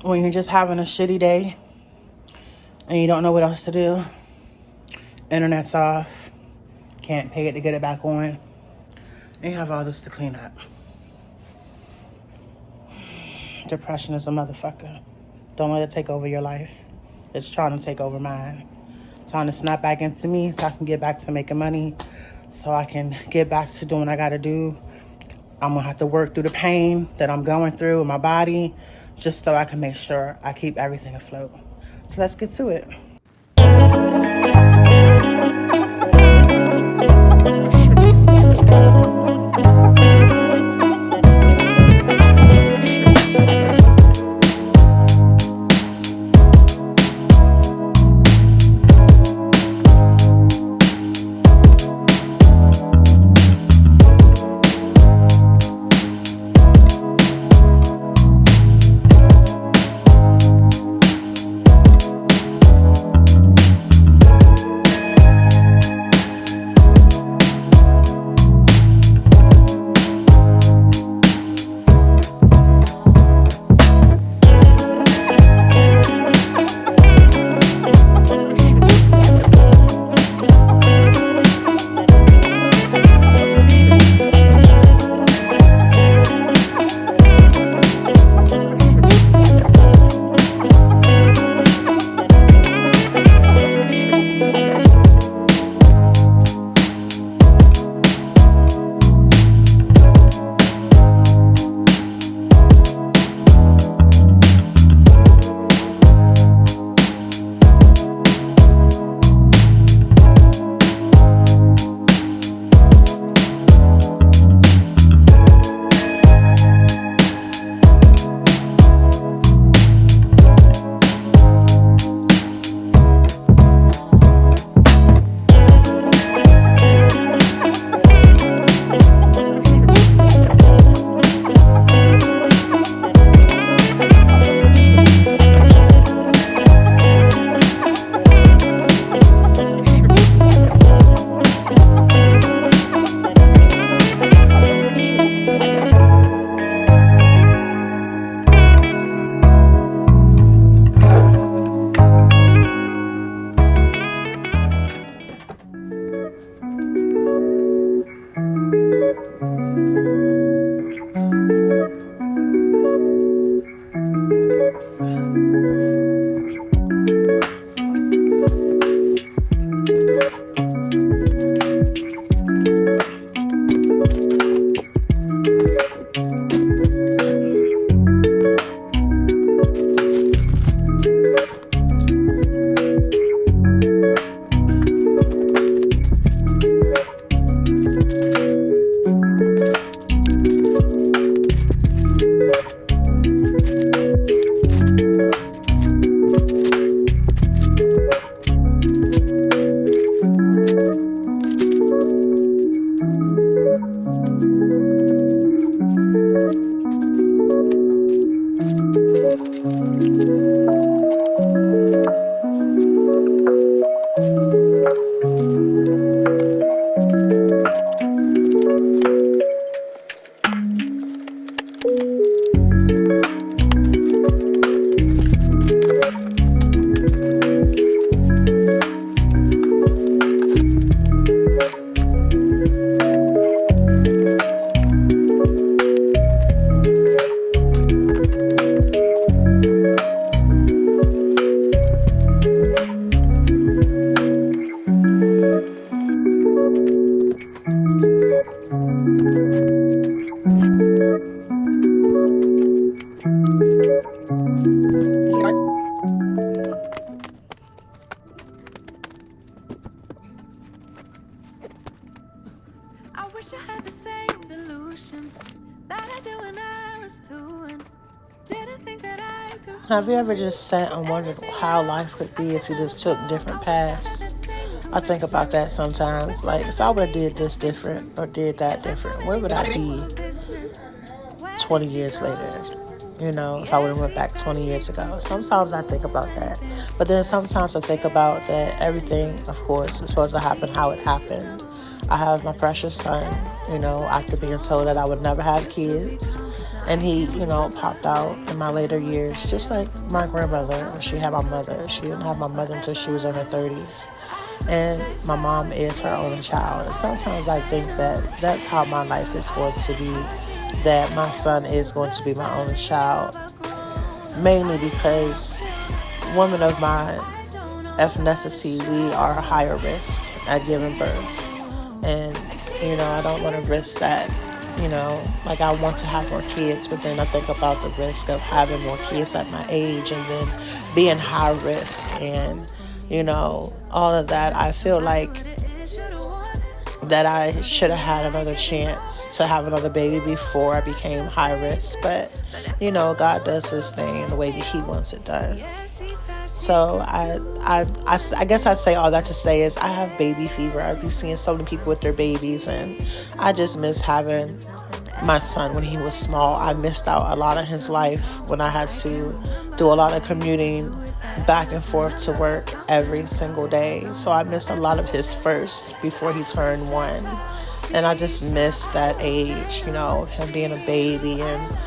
When you're just having a shitty day and you don't know what else to do, internet's off, can't pay it to get it back on, and you have all this to clean up. Depression is a motherfucker. Don't let it take over your life. It's trying to take over mine. It's trying to snap back into me so I can get back to making money, so I can get back to doing what I gotta do. I'm gonna have to work through the pain that I'm going through in my body just so I can make sure I keep everything afloat. So let's get to it. wish I had the same delusion that I do when I was 2 and didn't think that I could. Have you ever just sat and wondered how life could be if you just took different paths? I think about that sometimes. Like, if I would have did this different or did that different, where would I be 20 years later? You know, if I would have went back 20 years ago. Sometimes I think about that. But then sometimes I think about that everything, of course, is supposed to happen how it happened. I have my precious son, after being told that I would never have kids. And he, popped out in my later years, just like my grandmother. She had my mother. She didn't have my mother until she was in her 30s. And my mom is her only child. And sometimes I think that that's how my life is going to be, that my son is going to be my only child. Mainly because women of my ethnicity, we are higher risk at giving birth. And, I don't want to risk that. Like I want to have more kids, but then I think about the risk of having more kids at my age and then being high risk and, all of that. I feel like that I should have had another chance to have another baby before I became high risk. But, God does his thing in the way that he wants it done. So I guess I'd say all that to say is I have baby fever. I'd be seeing so many people with their babies, and I just miss having my son when he was small. I missed out a lot of his life when I had to do a lot of commuting back and forth to work every single day. So I missed a lot of his first before he turned 1. And I just missed that age, him being a baby and,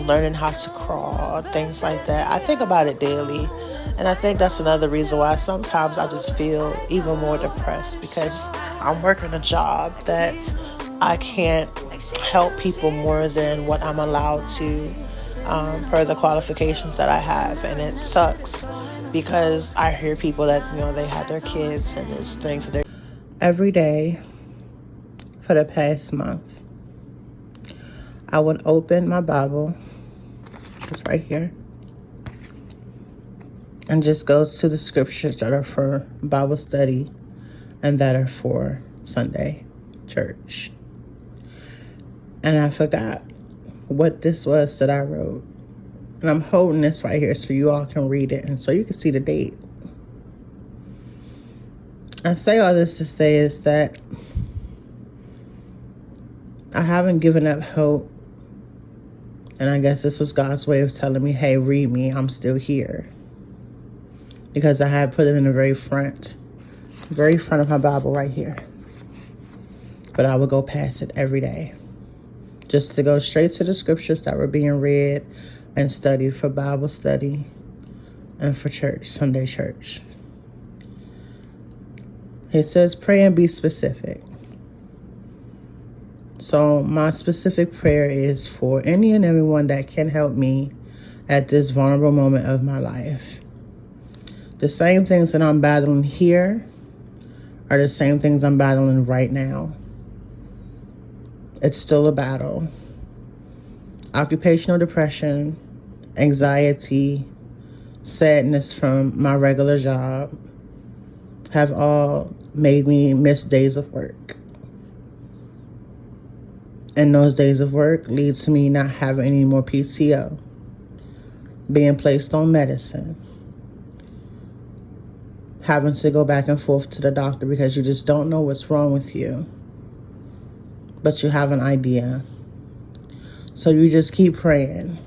learning how to crawl, things like that. I think about it daily. And I think that's another reason why sometimes I just feel even more depressed, because I'm working a job that I can't help people more than what I'm allowed to per the qualifications that I have. And it sucks because I hear people that, they have their kids and there's things that they're... Every day for the past month, I would open my Bible, just right here, and just go to the scriptures that are for Bible study and that are for Sunday church. And I forgot what this was that I wrote. And I'm holding this right here so you all can read it and so you can see the date. I say all this to say is that I haven't given up hope. And I guess this was God's way of telling me, hey, read me, I'm still here. Because I had put it in the very front of my Bible right here. But I would go past it every day, just to go straight to the scriptures that were being read and studied for Bible study and for church, Sunday church. It says, pray and be specific. So my specific prayer is for any and everyone that can help me at this vulnerable moment of my life. The same things that I'm battling here are the same things I'm battling right now. It's still a battle. Occupational depression, anxiety, sadness from my regular job have all made me miss days of work. And those days of work lead to me not having any more PTO, being placed on medicine, having to go back and forth to the doctor because you just don't know what's wrong with you, but you have an idea. So you just keep praying.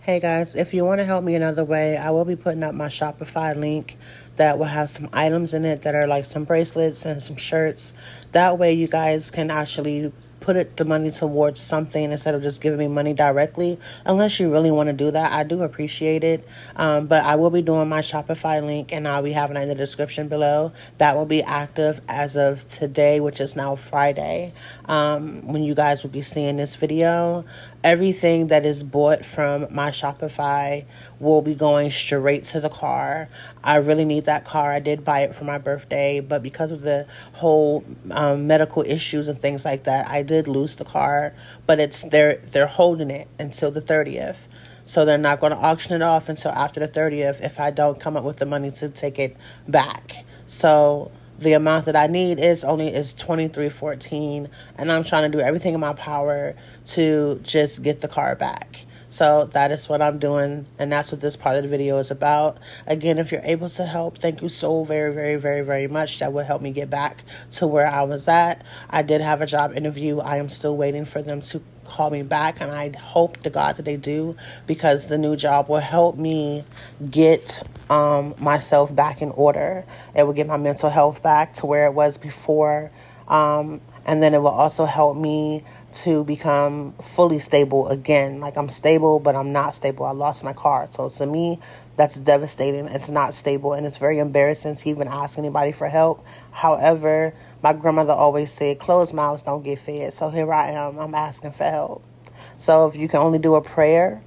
Hey guys, if you want to help me another way, I will be putting up my Shopify link that will have some items in it that are like some bracelets and some shirts. That way you guys can actually put the money towards something instead of just giving me money directly. Unless you really want to do that, I do appreciate it. But I will be doing my Shopify link, and I'll be having it in the description below. That will be active as of today, which is now Friday. When you guys will be seeing this video, everything that is bought from my Shopify will be going straight to the car. I really need that car. I did buy it for my birthday, but because of the whole medical issues and things like that, I did lose the car. But they're holding it until the 30th. So they're not going to auction it off until after the 30th if I don't come up with the money to take it back. So the amount that I need is $23.14, and I'm trying to do everything in my power to just get the car back. So that is what I'm doing, and that's what this part of the video is about. Again, if you're able to help, thank you so very, very, very, very much. That will help me get back to where I was at. I did have a job interview. I am still waiting for them to call me back, and I hope to God that they do, because the new job will help me get myself back in order. It will get my mental health back to where it was before, and then it will also help me to become fully stable again. Like, I'm stable, but I'm not stable. I lost my car. So to me, that's devastating. It's not stable, and it's very embarrassing to even ask anybody for help. However, my grandmother always said, closed mouths don't get fed. So here I am. I'm asking for help. So if you can only do a prayer,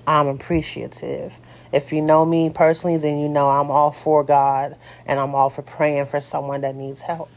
I'm appreciative. If you know me personally, then you know I'm all for God, and I'm all for praying for someone that needs help.